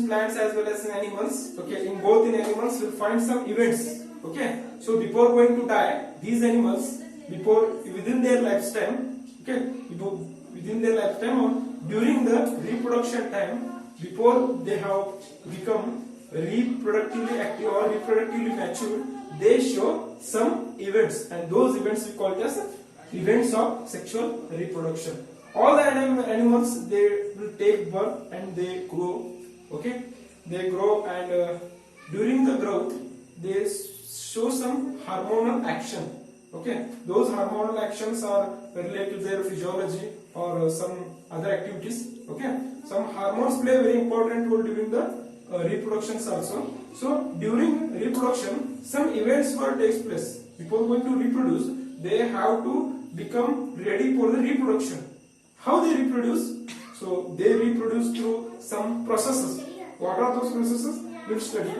plants as well as in animals. Okay, in both in animals we'll find some events. Okay, so before going to die, these animals before within their lifetime, okay, within their lifetime or during the reproduction time, before they have become reproductively active or reproductively mature, they show some events, and those events we call it as events of sexual reproduction. All the animals, they will take birth and they grow. Okay, they grow, and during the growth they show some hormonal action. Okay, those hormonal actions are related to their physiology or some other activities. Okay, some hormones play a very important role during the reproductions also. So during reproduction, some events takes place. Before going to reproduce, they have to become ready for the reproduction. How they reproduce? So they reproduce through some processes. What are those processes? We'll study.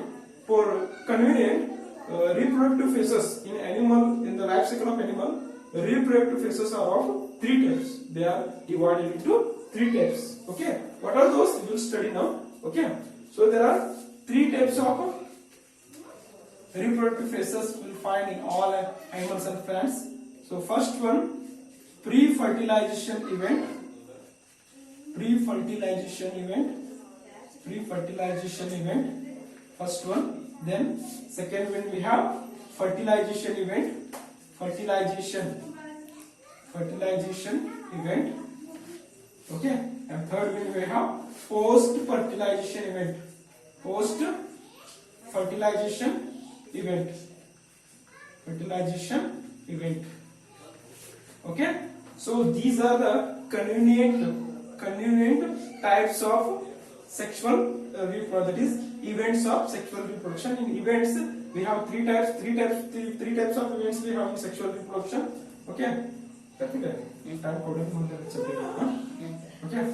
For convenient reproductive phases in animal, in the life cycle of animal, reproductive phases are of 3 types. They are divided into 3 types. Okay, what are those? We will study now. Okay, so there are 3 types of reproductive phases we will find in all animals and plants. So first one, pre-fertilization event. Pre-fertilization event. First one. Then second one we have fertilization event. Fertilization event. Okay. And third one we have post-fertilization event. Post-fertilization event. Okay. So these are the convenient types of sexual reproduction, that is events of sexual reproduction. In events we have 3 types of events we have in sexual reproduction. Okay, okay,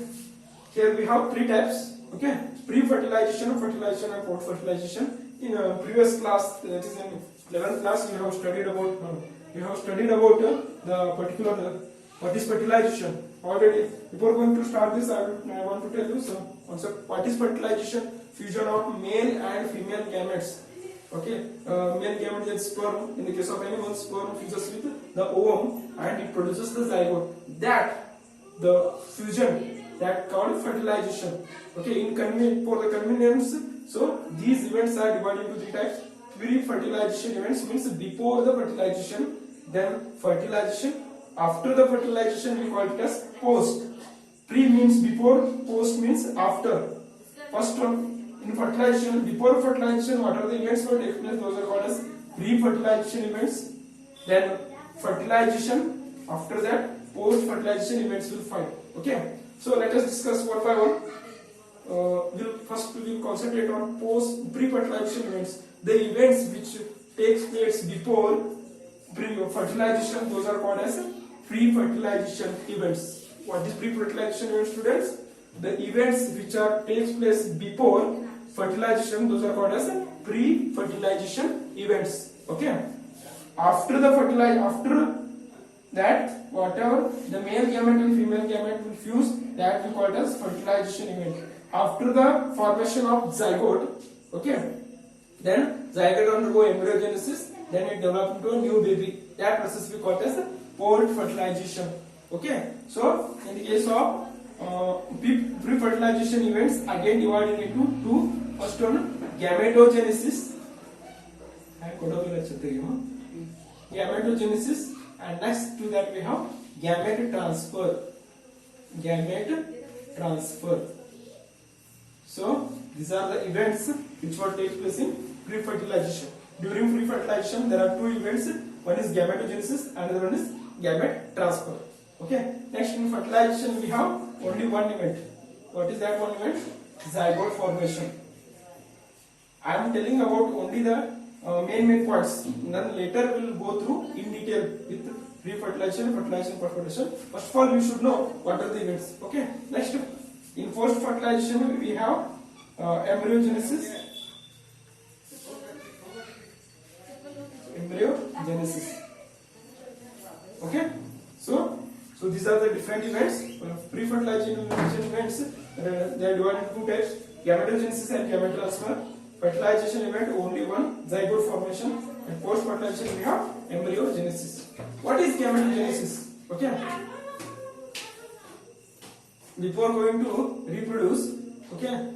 here we have 3 types. Okay, pre-fertilization, fertilization and post-fertilization. In previous class, that is in 11th class, we have studied about the particular what is fertilization already. Before going to start this, I want to tell you some concept. What is fertilization? Fusion of male and female gametes. Okay, male gamete is sperm. In the case of animals, sperm fuses with the ovum and it produces the zygote. That the fusion, that called fertilization. Okay, for the convenience, so these events are divided into 3 types. Pre-fertilization events means before the fertilization, then fertilization. After the fertilization, we call it as post. Pre means before, post means after. First one, in fertilization, before fertilization, what are the events that take place? Those are called as pre-fertilization events. Then fertilization. After that, post-fertilization events will find. Okay. So let us discuss one by one. We'll concentrate on pre-fertilization events. The events which takes place before fertilization, those are called as pre-fertilization events. What is pre-fertilization events, students? The events which takes place before fertilization, those are called as pre-fertilization events. Okay. After that, whatever the male gamete and female gamete will fuse, that we call it as fertilization event. After the formation of zygote, okay, then zygote undergo embryogenesis, then it develops into a new baby. That process we call it as post-fertilization. Okay, so in the case of pre-fertilization events, again divided into 2. First one, gametogenesis. Gametogenesis, and next to that we have gamete transfer. So these are the events which will take place in pre-fertilization. During pre-fertilization, there are 2 events. One is gametogenesis, another one is gamete transfer. Okay. Next, in fertilization, we have only one event. What is that one event? Zygote formation. I am telling about only the main points. Then later we will go through in detail with pre-fertilization, fertilization, post-fertilization. First of all, you should know what are the events. Okay. Next, in post-fertilization, we have embryogenesis. Okay. So these are the different events. Pre-fertilization events, they are divided into 2 types. Gametogenesis and gamete transfer. Fertilization event only one, zygote formation, and post fertilization we have embryogenesis. What is gametogenesis? Okay. Before going to reproduce, okay,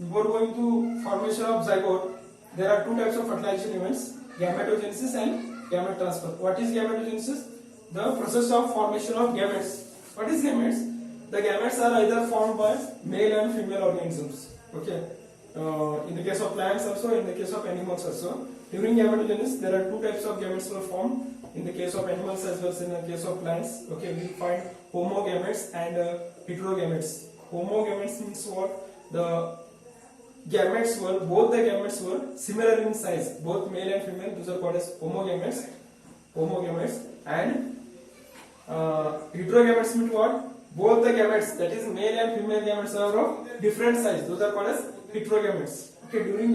before going to formation of zygote, there are two types of fertilization events: gametogenesis and gamete transfer. What is gametogenesis? The process of formation of gametes. What is gametes? The gametes are either formed by male and female organisms. Okay. In the case of plants also, in the case of animals also. During gametogenesis, there are two types of gametes were formed. In the case of animals as well as in the case of plants. Okay, we find homogametes and heterogametes. Homogametes means what? The gametes were, both the gametes were similar in size, both male and female. Those are called as homogametes. Homogametes. And heterogametes means what? Both the gametes, that is male and female gametes, are of different size. Those are called as heterogametes. Okay, during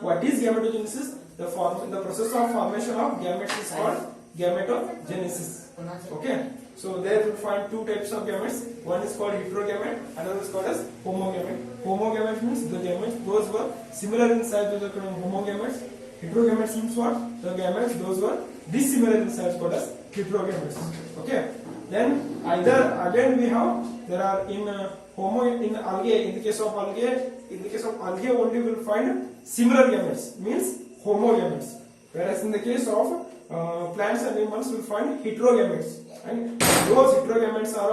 what is gametogenesis? The process of formation of gametes is called gametogenesis. Okay, so there we find two types of gametes. One is called heterogamete, another is called as homogamete. Homogamete means the gametes those were similar in size, those are called homogametes. Heterogametes means what? The gametes those were dissimilar in size, called as heterogametes. Okay. Then either again we have, there are in algae, in the case of algae only we will find similar gametes, means homogametes, whereas in the case of plants and animals we will find heterogametes, and those heterogametes are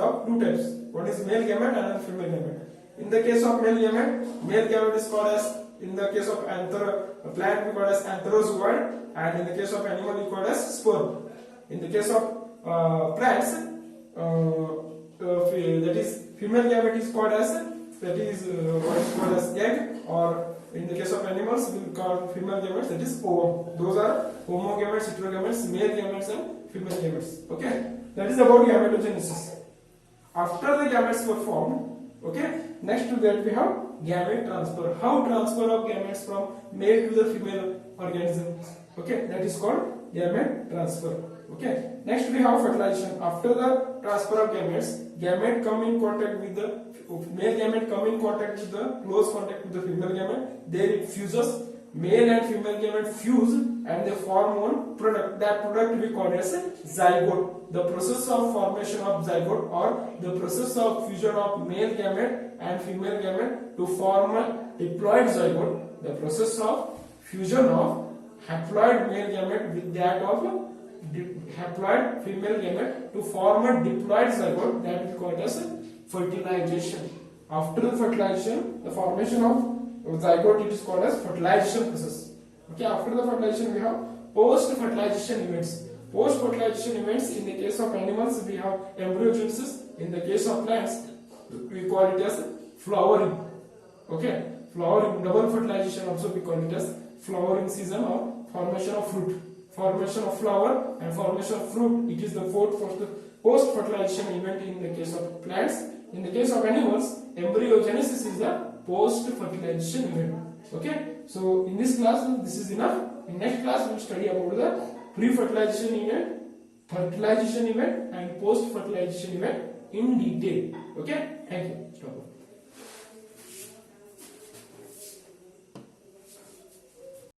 of two types. One is male gamete and another female gamete. In the case of male gamete is called as, in the case of plant we call as antherozoid, and in the case of animal we call as sperm. In the case of plants, that is female gamete is called as, that is what is called as egg, or in the case of animals we call female gametes, that is ovum. Those are homogametes, heterogametes, male gametes and female gametes. Okay, that is about gametogenesis. After the gametes were formed, okay, next to that we have gamete transfer. How transfer of gametes from male to the female organism? Okay, that is called gamete transfer. Okay, next we have fertilization. After the transfer of gametes, gamete come in contact with the male gamete, come in contact with the close contact with the female gamete. There it fuses. Male and female gamete fuse and they form one product. That product we call as zygote. The process of formation of zygote, or the process of fusion of male gamete and female gamete to form a diploid zygote. The process of fusion of haploid male gamete with that of haploid female gamete to form a diploid zygote, that we call as fertilization. After the fertilization, the formation of zygote, it is called as fertilization process. Okay, after the fertilization we have post fertilization events. Post fertilization events, in the case of animals we have embryogenesis. In the case of plants we call it as flowering. Okay, flowering, double fertilization also we call it as flowering season, or formation of fruit. Formation of flower and formation of fruit, it is the fourth post fertilization event in the case of plants. In the case of animals, embryogenesis is the post fertilization event. Okay, so in this class this is enough. In next class we will study about the pre-fertilization event, fertilization event and post fertilization event in detail. Okay, thank you. Stop.